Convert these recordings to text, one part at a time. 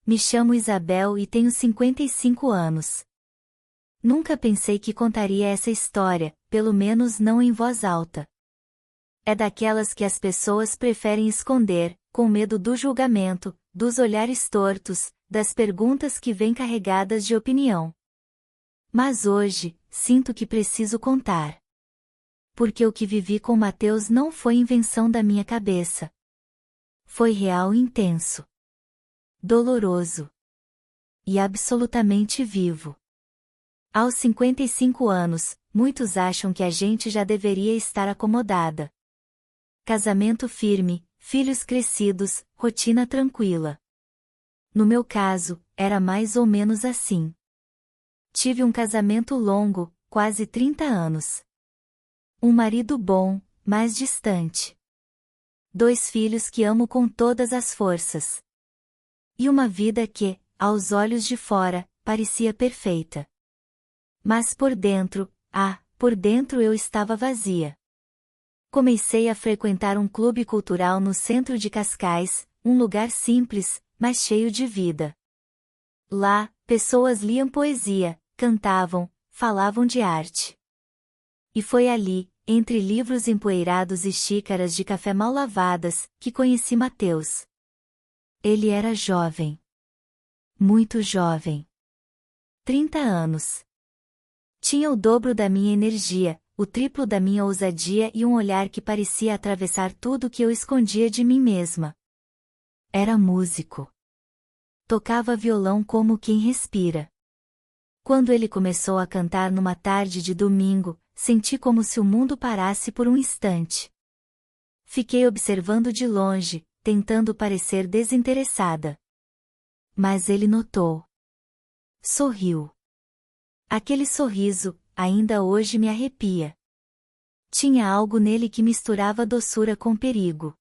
Me chamo Isabel e tenho 55 anos. Nunca pensei que contaria essa história, pelo menos não em voz alta. É daquelas que as pessoas preferem esconder, com medo do julgamento, dos olhares tortos, das perguntas que vêm carregadas de opinião. Mas hoje, sinto que preciso contar. Porque o que vivi com Mateus não foi invenção da minha cabeça. Foi real e intenso. Doloroso. E absolutamente vivo. Aos 55 anos, muitos acham que a gente já deveria estar acomodada. Casamento firme, filhos crescidos, rotina tranquila. No meu caso, era mais ou menos assim. Tive um casamento longo, quase 30 anos. Um marido bom, mas distante. 2 filhos que amo com todas as forças. E uma vida que, aos olhos de fora, parecia perfeita. Mas por dentro eu estava vazia. Comecei a frequentar um clube cultural no centro de Cascais, um lugar simples, mas cheio de vida. Lá, pessoas liam poesia, cantavam, falavam de arte. E foi ali, entre livros empoeirados e xícaras de café mal lavadas, que conheci Mateus. Ele era jovem. Muito jovem. 30 anos. Tinha o dobro da minha energia, o triplo da minha ousadia e um olhar que parecia atravessar tudo que eu escondia de mim mesma. Era músico. Tocava violão como quem respira. Quando ele começou a cantar numa tarde de domingo, senti como se o mundo parasse por um instante. Fiquei observando de longe, tentando parecer desinteressada. Mas ele notou. Sorriu. Aquele sorriso, ainda hoje me arrepia. Tinha algo nele que misturava doçura com perigo.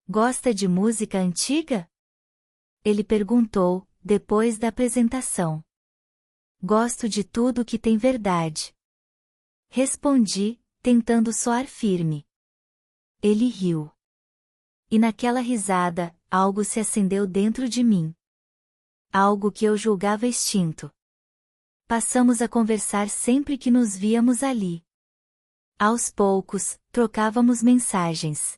Gosta de música antiga? Ele perguntou, depois da apresentação. Gosto de tudo que tem verdade. Respondi, tentando soar firme. Ele riu. E naquela risada, algo se acendeu dentro de mim. Algo que eu julgava extinto. Passamos a conversar sempre que nos víamos ali. Aos poucos, trocávamos mensagens.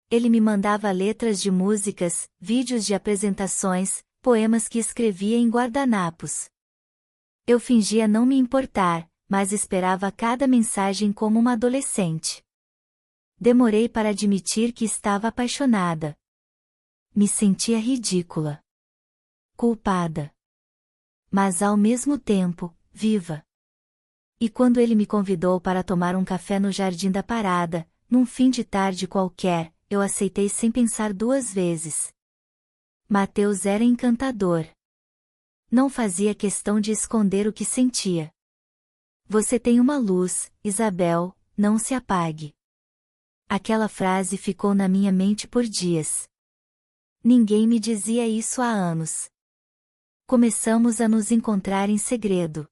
Ele me mandava letras de músicas, vídeos de apresentações, poemas que escrevia em guardanapos. Eu fingia não me importar, mas esperava cada mensagem como uma adolescente. Demorei para admitir que estava apaixonada. Me sentia ridícula. Culpada. Mas ao mesmo tempo, viva. E quando ele me convidou para tomar um café no Jardim da Parada, num fim de tarde qualquer, eu aceitei sem pensar 2 vezes. Mateus era encantador. Não fazia questão de esconder o que sentia. Você tem uma luz, Isabel, não se apague. Aquela frase ficou na minha mente por dias. Ninguém me dizia isso há anos. Começamos a nos encontrar em segredo.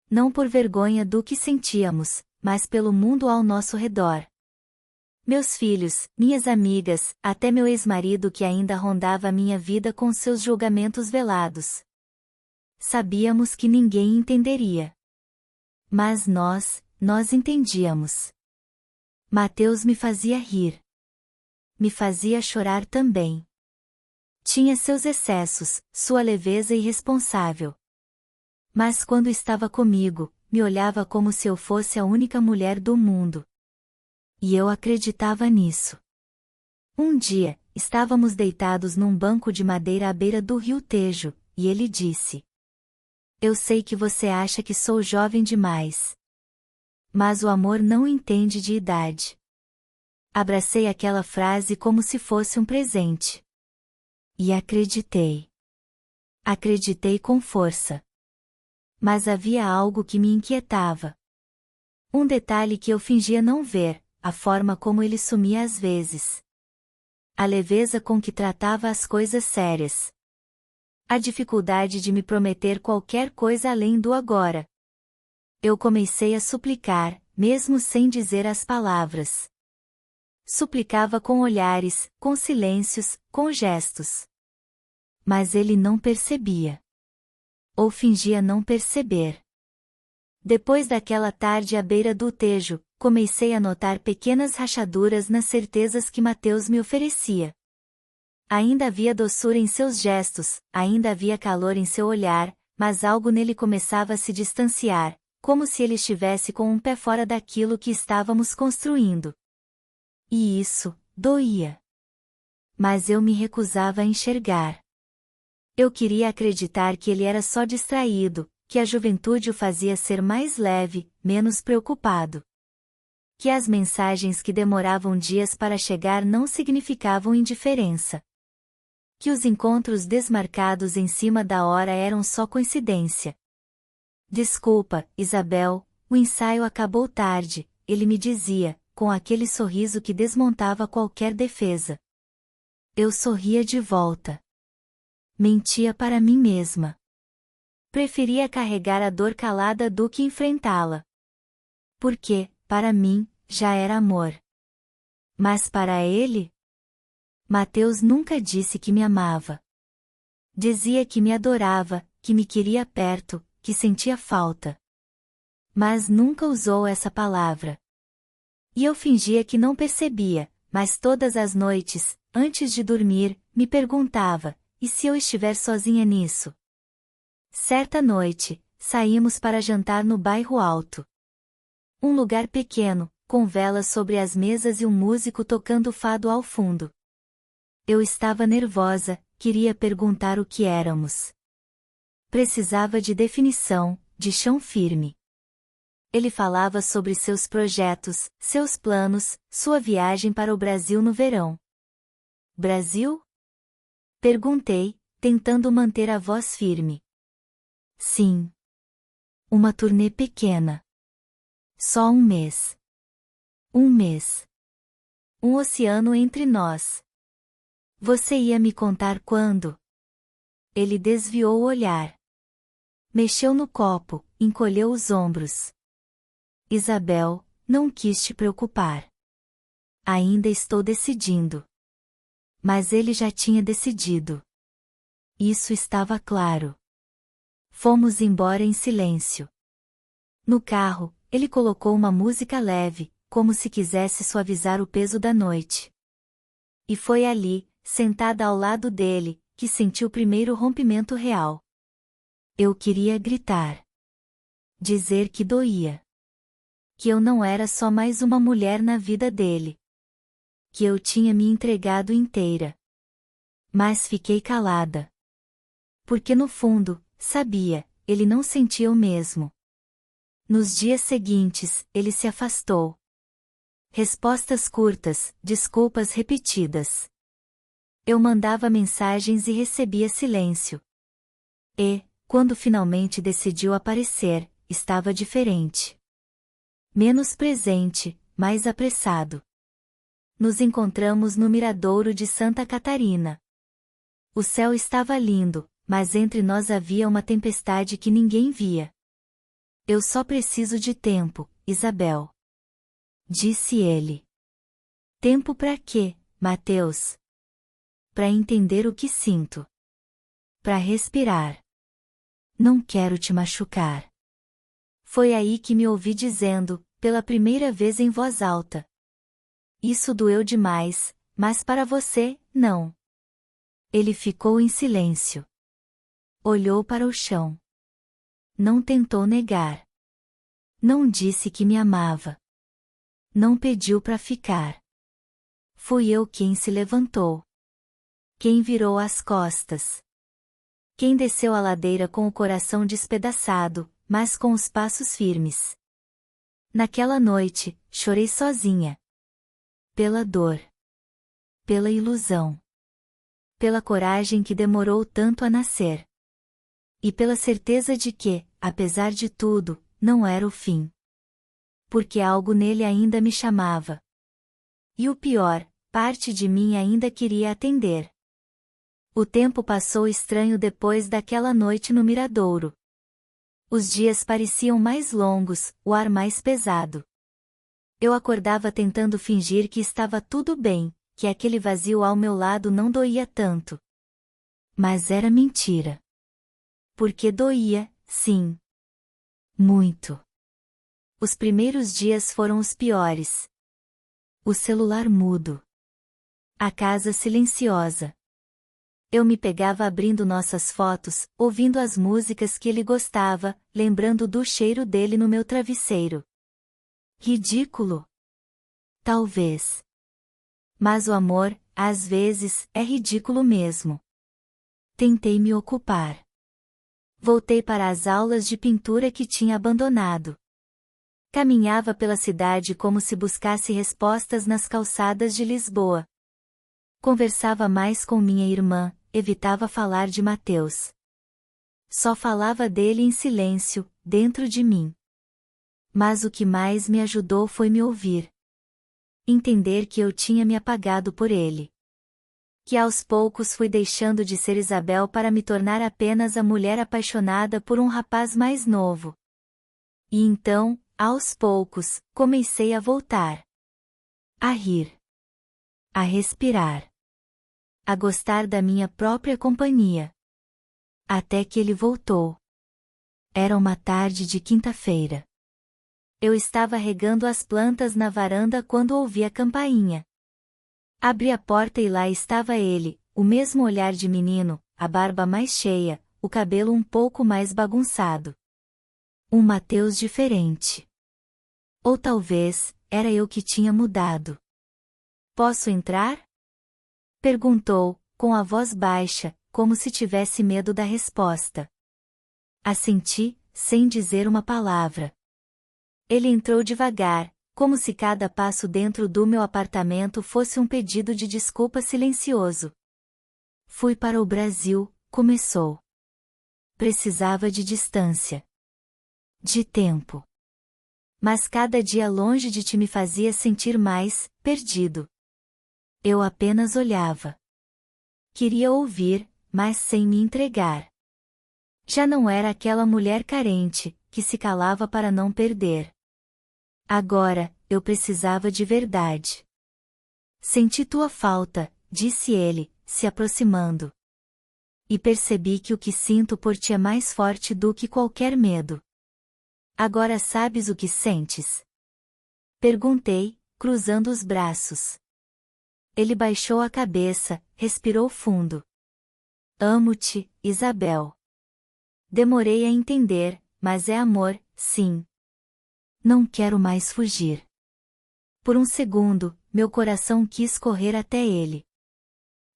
Não por vergonha do que sentíamos, mas pelo mundo ao nosso redor. Meus filhos, minhas amigas, até meu ex-marido que ainda rondava a minha vida com seus julgamentos velados. Sabíamos que ninguém entenderia. Mas nós entendíamos. Mateus me fazia rir. Me fazia chorar também. Tinha seus excessos, sua leveza irresponsável. Mas quando estava comigo, me olhava como se eu fosse a única mulher do mundo. E eu acreditava nisso. Um dia, estávamos deitados num banco de madeira à beira do rio Tejo, e ele disse: Eu sei que você acha que sou jovem demais. Mas o amor não entende de idade. Abracei aquela frase como se fosse um presente. E acreditei. Acreditei com força. Mas havia algo que me inquietava. Um detalhe que eu fingia não ver, a forma como ele sumia às vezes. A leveza com que tratava as coisas sérias. A dificuldade de me prometer qualquer coisa além do agora. Eu comecei a suplicar, mesmo sem dizer as palavras. Suplicava com olhares, com silêncios, com gestos. Mas ele não percebia. Ou fingia não perceber. Depois daquela tarde à beira do Tejo, comecei a notar pequenas rachaduras nas certezas que Mateus me oferecia. Ainda havia doçura em seus gestos, ainda havia calor em seu olhar, mas algo nele começava a se distanciar, como se ele estivesse com um pé fora daquilo que estávamos construindo. E isso doía. Mas eu me recusava a enxergar. Eu queria acreditar que ele era só distraído, que a juventude o fazia ser mais leve, menos preocupado. Que as mensagens que demoravam dias para chegar não significavam indiferença. Que os encontros desmarcados em cima da hora eram só coincidência. Desculpa, Isabel, o ensaio acabou tarde, ele me dizia, com aquele sorriso que desmontava qualquer defesa. Eu sorria de volta. Mentia para mim mesma. Preferia carregar a dor calada do que enfrentá-la. Porque, para mim, já era amor. Mas para ele? Mateus nunca disse que me amava. Dizia que me adorava, que me queria perto, que sentia falta. Mas nunca usou essa palavra. E eu fingia que não percebia, mas todas as noites, antes de dormir, me perguntava, e se eu estiver sozinha nisso? Certa noite, saímos para jantar no bairro Alto. Um lugar pequeno, com velas sobre as mesas e um músico tocando fado ao fundo. Eu estava nervosa, queria perguntar o que éramos. Precisava de definição, de chão firme. Ele falava sobre seus projetos, seus planos, sua viagem para o Brasil no verão. Brasil? Perguntei, tentando manter a voz firme. Sim. Uma turnê pequena. Só um mês. Um mês. Um oceano entre nós. Você ia me contar quando? Ele desviou o olhar. Mexeu no copo, encolheu os ombros. Isabel, não quis te preocupar. Ainda estou decidindo. Mas ele já tinha decidido. Isso estava claro. Fomos embora em silêncio. No carro, ele colocou uma música leve, como se quisesse suavizar o peso da noite. E foi ali, sentada ao lado dele, que senti o primeiro rompimento real. Eu queria gritar. Dizer que doía. Que eu não era só mais uma mulher na vida dele. Que eu tinha me entregado inteira. Mas fiquei calada. Porque no fundo, sabia, ele não sentia o mesmo. Nos dias seguintes, ele se afastou. Respostas curtas, desculpas repetidas. Eu mandava mensagens e recebia silêncio. E, quando finalmente decidiu aparecer, estava diferente. Menos presente, mais apressado. Nos encontramos no Miradouro de Santa Catarina. O céu estava lindo, mas entre nós havia uma tempestade que ninguém via. Eu só preciso de tempo, Isabel. Disse ele. Tempo para quê, Mateus? Para entender o que sinto. Para respirar. Não quero te machucar. Foi aí que me ouvi dizendo, pela primeira vez em voz alta. Isso doeu demais, mas para você, não. Ele ficou em silêncio. Olhou para o chão. Não tentou negar. Não disse que me amava. Não pediu para ficar. Fui eu quem se levantou. Quem virou as costas. Quem desceu a ladeira com o coração despedaçado, mas com os passos firmes. Naquela noite, chorei sozinha. Pela dor. Pela ilusão. Pela coragem que demorou tanto a nascer. E pela certeza de que, apesar de tudo, não era o fim. Porque algo nele ainda me chamava. E o pior, parte de mim ainda queria atender. O tempo passou estranho depois daquela noite no Miradouro. Os dias pareciam mais longos, o ar mais pesado. Eu acordava tentando fingir que estava tudo bem, que aquele vazio ao meu lado não doía tanto. Mas era mentira. Porque doía, sim. Muito. Os primeiros dias foram os piores. O celular mudo. A casa silenciosa. Eu me pegava abrindo nossas fotos, ouvindo as músicas que ele gostava, lembrando do cheiro dele no meu travesseiro. Ridículo? Talvez. Mas o amor, às vezes, é ridículo mesmo. Tentei me ocupar. Voltei para as aulas de pintura que tinha abandonado. Caminhava pela cidade como se buscasse respostas nas calçadas de Lisboa. Conversava mais com minha irmã, evitava falar de Mateus. Só falava dele em silêncio, dentro de mim. Mas o que mais me ajudou foi me ouvir. Entender que eu tinha me apagado por ele. Que aos poucos fui deixando de ser Isabel para me tornar apenas a mulher apaixonada por um rapaz mais novo. E então, aos poucos, comecei a voltar. A rir. A respirar. A gostar da minha própria companhia. Até que ele voltou. Era uma tarde de quinta-feira. Eu estava regando as plantas na varanda quando ouvi a campainha. Abri a porta e lá estava ele, o mesmo olhar de menino, a barba mais cheia, o cabelo um pouco mais bagunçado. Um Mateus diferente. Ou talvez, era eu que tinha mudado. Posso entrar? Perguntou, com a voz baixa, como se tivesse medo da resposta. Assenti, sem dizer uma palavra. Ele entrou devagar, como se cada passo dentro do meu apartamento fosse um pedido de desculpa silencioso. Fui para o Brasil, começou. Precisava de distância. De tempo. Mas cada dia longe de ti me fazia sentir mais, perdido. Eu apenas olhava. Queria ouvir, mas sem me entregar. Já não era aquela mulher carente, que se calava para não perder. Agora, eu precisava de verdade. Senti tua falta, disse ele, se aproximando. E percebi que o que sinto por ti é mais forte do que qualquer medo. Agora sabes o que sentes? Perguntei, cruzando os braços. Ele baixou a cabeça, respirou fundo. Amo-te, Isabel. Demorei a entender, mas é amor, sim. Não quero mais fugir. Por um segundo, meu coração quis correr até ele.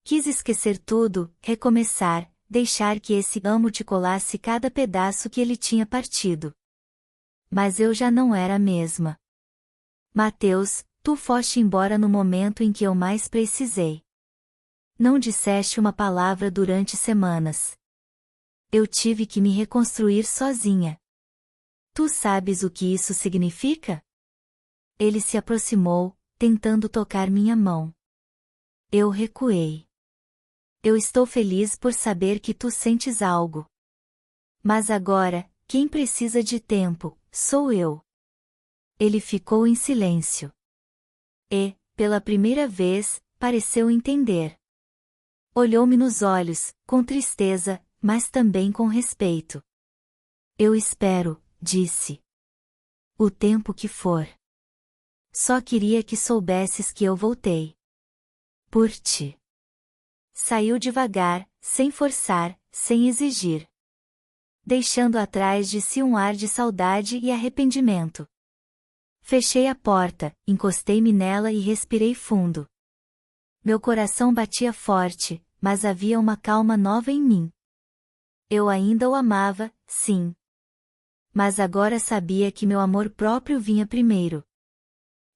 Quis esquecer tudo, recomeçar, deixar que esse amo-te colasse cada pedaço que ele tinha partido. Mas eu já não era a mesma. Mateus, tu foste embora no momento em que eu mais precisei. Não disseste uma palavra durante semanas. Eu tive que me reconstruir sozinha. Tu sabes o que isso significa? Ele se aproximou, tentando tocar minha mão. Eu recuei. Eu estou feliz por saber que tu sentes algo. Mas agora, quem precisa de tempo, sou eu. Ele ficou em silêncio. E, pela primeira vez, pareceu entender. Olhou-me nos olhos, com tristeza, mas também com respeito. Eu espero, disse. O tempo que for. Só queria que soubesses que eu voltei. Por ti. Saiu devagar, sem forçar, sem exigir. Deixando atrás de si um ar de saudade e arrependimento. Fechei a porta, encostei-me nela e respirei fundo. Meu coração batia forte, mas havia uma calma nova em mim. Eu ainda o amava, sim. Mas agora sabia que meu amor próprio vinha primeiro.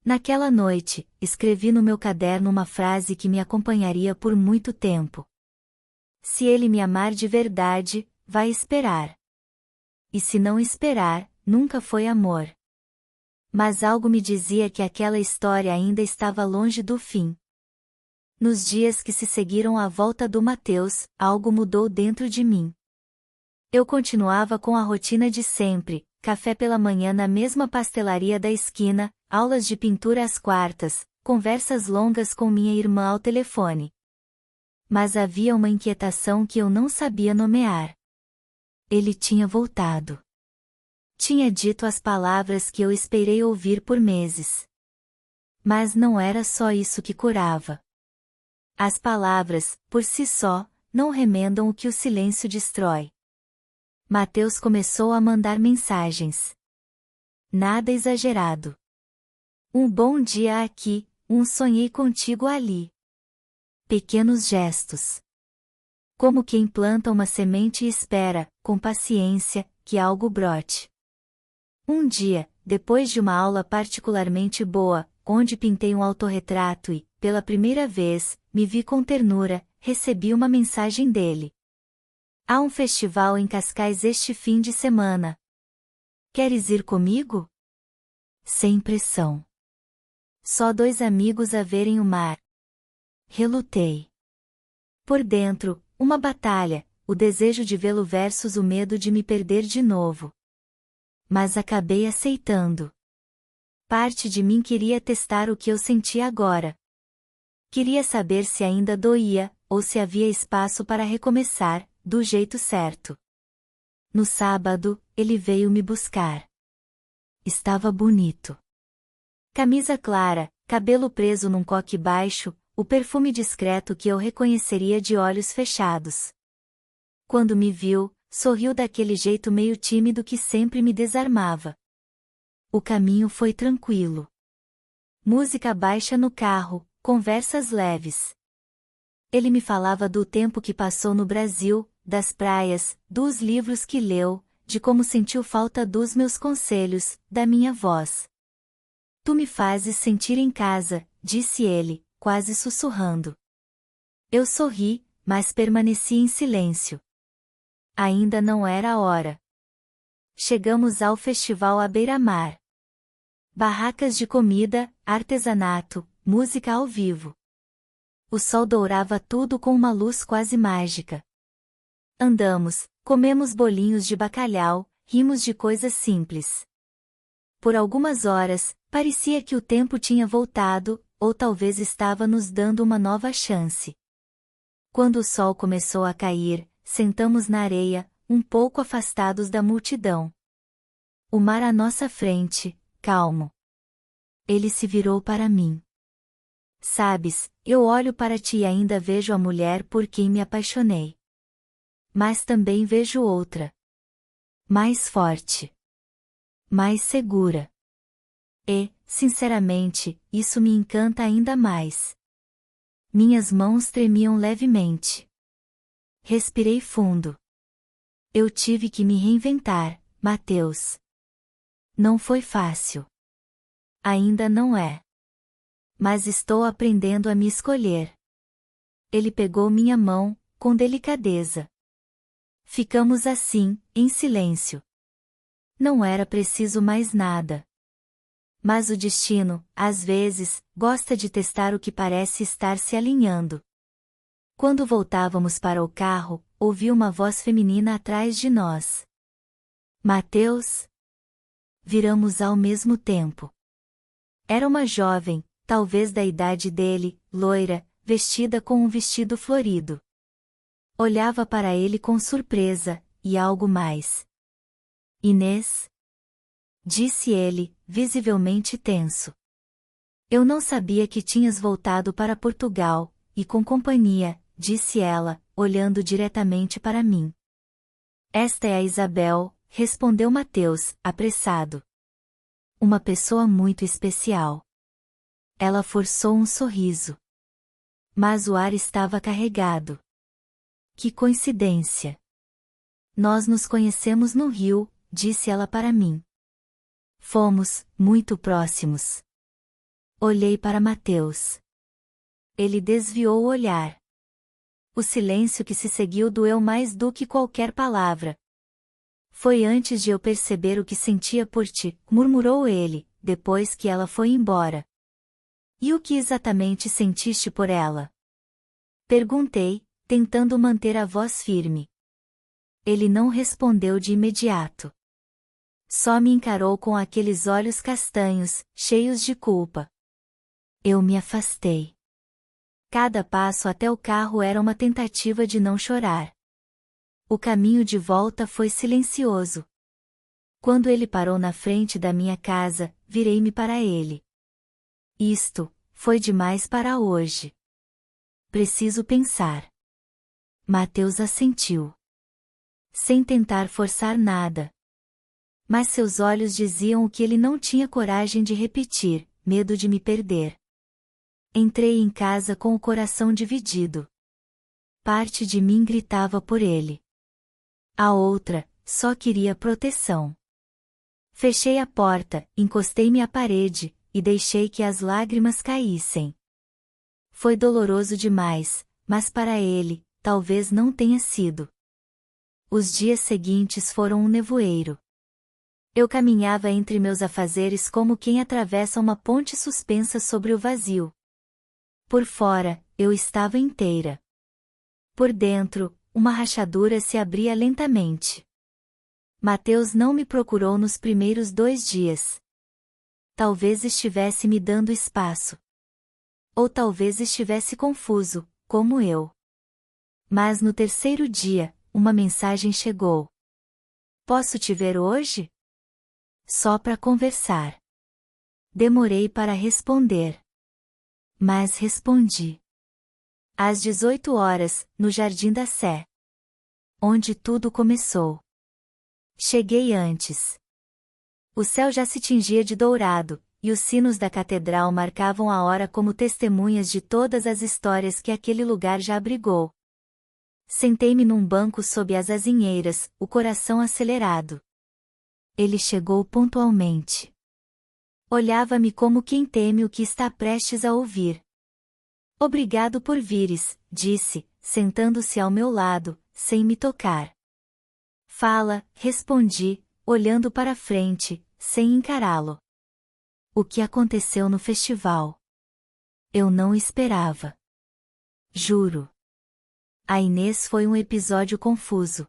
Naquela noite, escrevi no meu caderno uma frase que me acompanharia por muito tempo. Se ele me amar de verdade, vai esperar. E se não esperar, nunca foi amor. Mas algo me dizia que aquela história ainda estava longe do fim. Nos dias que se seguiram à volta do Mateus, algo mudou dentro de mim. Eu continuava com a rotina de sempre, café pela manhã na mesma pastelaria da esquina, aulas de pintura às quartas, conversas longas com minha irmã ao telefone. Mas havia uma inquietação que eu não sabia nomear. Ele tinha voltado. Tinha dito as palavras que eu esperei ouvir por meses. Mas não era só isso que curava. As palavras, por si só, não remendam o que o silêncio destrói. Mateus começou a mandar mensagens. Nada exagerado. Um bom dia aqui, sonhei contigo ali. Pequenos gestos. Como quem planta uma semente e espera, com paciência, que algo brote. Um dia, depois de uma aula particularmente boa, onde pintei um autorretrato e, pela primeira vez, me vi com ternura, recebi uma mensagem dele. Há um festival em Cascais este fim de semana. Queres ir comigo? Sem pressão. Só 2 amigos a verem o mar. Relutei. Por dentro, uma batalha, o desejo de vê-lo versus o medo de me perder de novo. Mas acabei aceitando. Parte de mim queria testar o que eu sentia agora. Queria saber se ainda doía, ou se havia espaço para recomeçar, do jeito certo. No sábado, ele veio me buscar. Estava bonito. Camisa clara, cabelo preso num coque baixo, o perfume discreto que eu reconheceria de olhos fechados. Quando me viu, sorriu daquele jeito meio tímido que sempre me desarmava. O caminho foi tranquilo. Música baixa no carro, conversas leves. Ele me falava do tempo que passou no Brasil, das praias, dos livros que leu, de como sentiu falta dos meus conselhos, da minha voz. Tu me fazes sentir em casa, disse ele, quase sussurrando. Eu sorri, mas permaneci em silêncio. Ainda não era a hora. Chegamos ao festival à beira-mar. Barracas de comida, artesanato, música ao vivo. O sol dourava tudo com uma luz quase mágica. Andamos, comemos bolinhos de bacalhau, rimos de coisas simples. Por algumas horas, parecia que o tempo tinha voltado, ou talvez estava nos dando uma nova chance. Quando o sol começou a cair, sentamos na areia, um pouco afastados da multidão. O mar à nossa frente, calmo. Ele se virou para mim. Sabes, eu olho para ti e ainda vejo a mulher por quem me apaixonei. Mas também vejo outra. Mais forte. Mais segura. E, sinceramente, isso me encanta ainda mais. Minhas mãos tremiam levemente. Respirei fundo. Eu tive que me reinventar, Mateus. Não foi fácil. Ainda não é. Mas estou aprendendo a me escolher. Ele pegou minha mão, com delicadeza. Ficamos assim, em silêncio. Não era preciso mais nada. Mas o destino, às vezes, gosta de testar o que parece estar se alinhando. Quando voltávamos para o carro, ouvi uma voz feminina atrás de nós. Mateus? Viramos ao mesmo tempo. Era uma jovem, talvez da idade dele, loira, vestida com um vestido florido. Olhava para ele com surpresa, e algo mais. Inês? Disse ele, visivelmente tenso. Eu não sabia que tinhas voltado para Portugal, e com companhia, disse ela, olhando diretamente para mim. Esta é a Isabel, respondeu Mateus, apressado. Uma pessoa muito especial. Ela forçou um sorriso. Mas o ar estava carregado. Que coincidência! Nós nos conhecemos no Rio, disse ela para mim. Fomos, muito próximos. Olhei para Mateus. Ele desviou o olhar. O silêncio que se seguiu doeu mais do que qualquer palavra. Foi antes de eu perceber o que sentia por ti, murmurou ele, depois que ela foi embora. E o que exatamente sentiste por ela? Perguntei, tentando manter a voz firme. Ele não respondeu de imediato. Só me encarou com aqueles olhos castanhos, cheios de culpa. Eu me afastei. Cada passo até o carro era uma tentativa de não chorar. O caminho de volta foi silencioso. Quando ele parou na frente da minha casa, virei-me para ele. Isto foi demais para hoje. Preciso pensar. Mateus assentiu. Sem tentar forçar nada. Mas seus olhos diziam o que ele não tinha coragem de repetir, medo de me perder. Entrei em casa com o coração dividido. Parte de mim gritava por ele. A outra, só queria proteção. Fechei a porta, encostei-me à parede, e deixei que as lágrimas caíssem. Foi doloroso demais, mas para ele, talvez não tenha sido. Os dias seguintes foram um nevoeiro. Eu caminhava entre meus afazeres como quem atravessa uma ponte suspensa sobre o vazio. Por fora, eu estava inteira. Por dentro, uma rachadura se abria lentamente. Mateus não me procurou nos primeiros 2 dias. Talvez estivesse me dando espaço. Ou talvez estivesse confuso, como eu. Mas no 3º dia, uma mensagem chegou. Posso te ver hoje? Só para conversar. Demorei para responder. Mas respondi. Às 18 horas, no Jardim da Sé. Onde tudo começou. Cheguei antes. O céu já se tingia de dourado, e os sinos da catedral marcavam a hora como testemunhas de todas as histórias que aquele lugar já abrigou. Sentei-me num banco sob as azinheiras, o coração acelerado. Ele chegou pontualmente. Olhava-me como quem teme o que está prestes a ouvir. Obrigado por vires, disse, sentando-se ao meu lado, sem me tocar. Fala, respondi, olhando para frente, sem encará-lo. O que aconteceu no festival? Eu não esperava. Juro. A Inês foi um episódio confuso.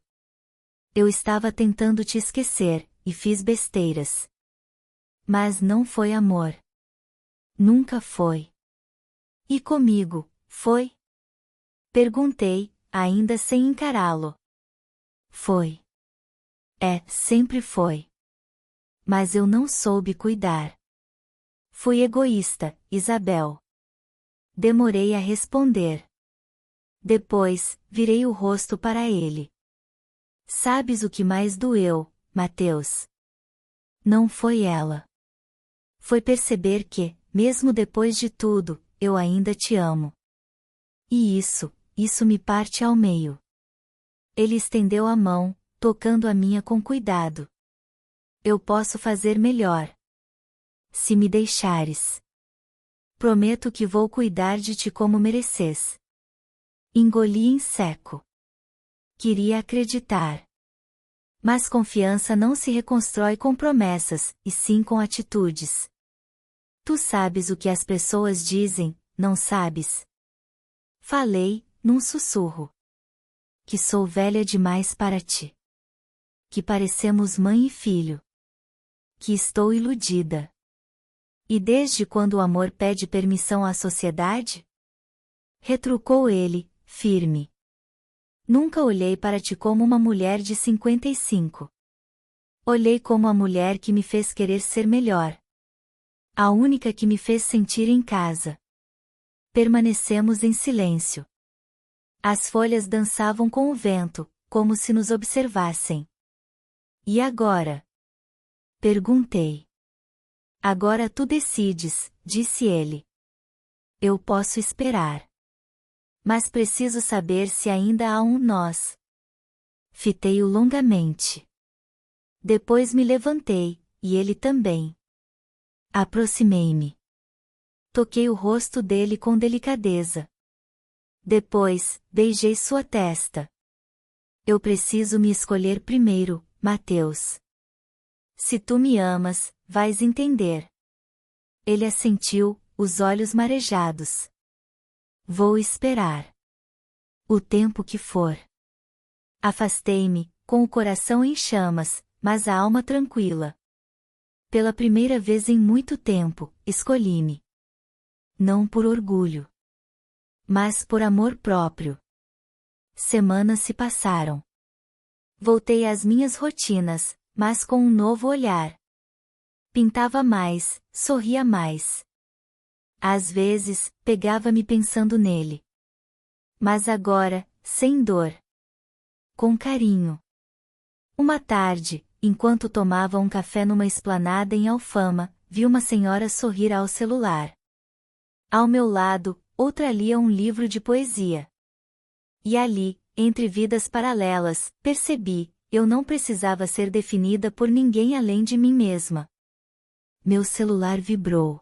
Eu estava tentando te esquecer, e fiz besteiras. Mas não foi amor. Nunca foi. E comigo, foi? Perguntei, ainda sem encará-lo. Foi. Sempre foi. Mas eu não soube cuidar. Fui egoísta, Isabel. Demorei a responder. Depois, virei o rosto para ele. Sabes o que mais doeu, Mateus? Não foi ela. Foi perceber que, mesmo depois de tudo, eu ainda te amo. E isso me parte ao meio. Ele estendeu a mão, tocando a minha com cuidado. Eu posso fazer melhor. Se me deixares. Prometo que vou cuidar de ti como mereces. Engoli em seco. Queria acreditar. Mas confiança não se reconstrói com promessas, e sim com atitudes. Tu sabes o que as pessoas dizem, não sabes? Falei, num sussurro. Que sou velha demais para ti. Que parecemos mãe e filho. Que estou iludida. E desde quando o amor pede permissão à sociedade? Retrucou ele, firme. Nunca olhei para ti como uma mulher de 55. Olhei como a mulher que me fez querer ser melhor. A única que me fez sentir em casa. Permanecemos em silêncio. As folhas dançavam com o vento, como se nos observassem. E agora? Perguntei. Agora tu decides, disse ele. Eu posso esperar. Mas preciso saber se ainda há um nós. Fitei-o longamente. Depois me levantei, e ele também. Aproximei-me. Toquei o rosto dele com delicadeza. Depois, beijei sua testa. Eu preciso me escolher primeiro, Mateus. Se tu me amas, vais entender. Ele assentiu, os olhos marejados. Vou esperar. O tempo que for. Afastei-me, com o coração em chamas, mas a alma tranquila. Pela primeira vez em muito tempo, escolhi-me. Não por orgulho. mas por amor próprio. Semanas se passaram. Voltei às minhas rotinas, mas com um novo olhar. Pintava mais, sorria mais. Às vezes, pegava-me pensando nele. Mas agora, sem dor. Com carinho. Uma tarde, enquanto tomava um café numa esplanada em Alfama, vi uma senhora sorrir ao celular. Ao meu lado, outra lia um livro de poesia. E ali, entre vidas paralelas, percebi, eu não precisava ser definida por ninguém além de mim mesma. Meu celular vibrou.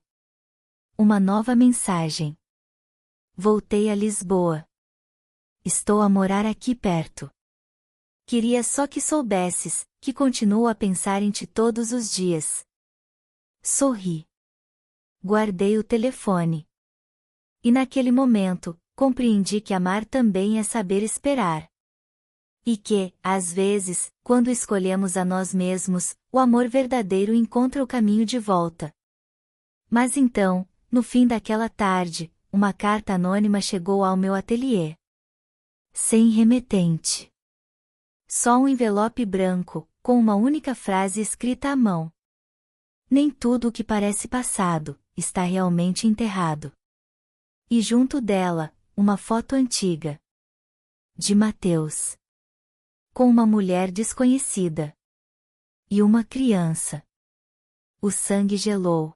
Uma nova mensagem. Voltei a Lisboa. Estou a morar aqui perto. Queria só que soubesses, que continuo a pensar em ti todos os dias. Sorri. Guardei o telefone. E naquele momento, compreendi que amar também é saber esperar. E que, às vezes, quando escolhemos a nós mesmos, o amor verdadeiro encontra o caminho de volta. Mas então, no fim daquela tarde, uma carta anônima chegou ao meu ateliê. Sem remetente. Só um envelope branco, com uma única frase escrita à mão. Nem tudo o que parece passado, está realmente enterrado. E junto dela, uma foto antiga. De Mateus. Com uma mulher desconhecida. E uma criança. O sangue gelou.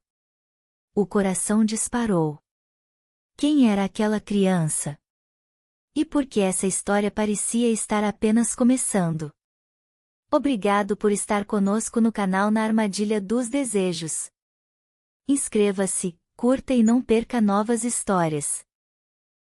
O coração disparou. Quem era aquela criança? E por que essa história parecia estar apenas começando? Obrigado por estar conosco no canal Na Armadilha dos Desejos. Inscreva-se, curta e não perca novas histórias.